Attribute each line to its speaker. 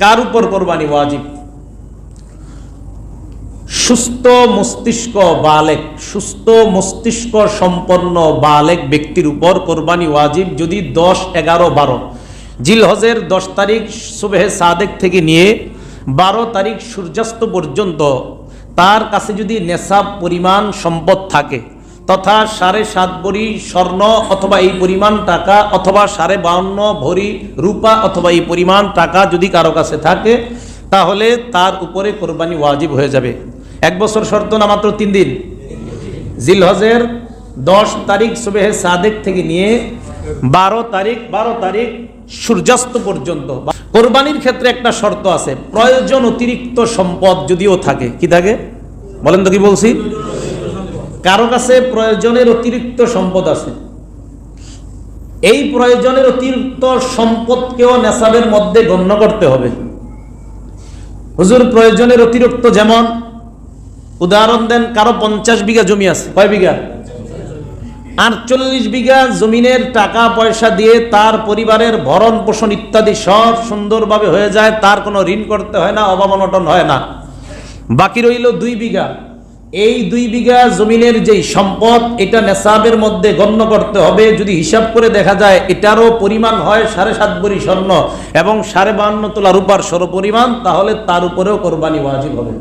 Speaker 1: কার উপর কোরবানি ওয়াজিব? সুস্থ মস্তিষ্ক বালেক, সুস্থ মস্তিষ্ক সম্পন্ন বালেক ব্যক্তির উপর কোরবানি ওয়াজিব যদি 10, 11, 12 জিলহজের 10 তারিখ সুবহে সাদেক থেকে নিয়ে 12 তারিখ সূর্যাস্ত পর্যন্ত তার কাছে যদি নেশাব পরিমাণ সম্পদ থাকে, তথা 7.5 ভরি স্বর্ণ অথবা এই পরিমাণ টাকা, অথবা 52.5 ভরি রূপা অথবা এই পরিমাণ টাকা যদি কারো কাছে থাকে, তাহলে তার উপরে কোরবানি ওয়াজিব হয়ে যাবে। 1 বছর শর্ত না, মাত্র 3 দিন। জিলহজের 10 তারিখ সুবহে সাদেক থেকে নিয়ে 12 তারিখ সূর্যাস্ত পর্যন্ত। কোরবানির ক্ষেত্রে একটা শর্ত আছে, প্রয়োজন অতিরিক্ত সম্পদ যদিও থাকে। কি থাকে বলেন তো, কি বলছি? কারো কাছে প্রয়োজনের অতিরিক্ত সম্পদ আছে, এই প্রয়োজনের অতিরিক্ত সম্পদকেও নেশাবের মধ্যে গণ্য করতে হবে। হুজুর প্রয়োজনের অতিরিক্ত যেমন উদাহরণ দেন, কারো 50 বিঘা জমি আছে। কয় বিঘা? 48 বিঘা জমিনের টাকা পয়সা দিয়ে তার পরিবারের ভরণ পোষণ ইত্যাদি সব সুন্দরভাবে হয়ে যায়, তার কোনো ঋণ করতে হয় না, অভাব অনটন হয় না। বাকি রইল 2 বিঘা। এই 2 বিঘা জমিনের যেই সম্পদ, এটা নেশাবের মধ্যে গণ্য করতে হবে। যদি হিসাব করে দেখা যায় এটারও পরিমাণ হয় 7.5 ভরি স্বর্ণ এবং 52.5 তোলা রূপার সর পরিমাণ, তাহলে তার উপরেও কোরবানি ওয়াজিব হবে।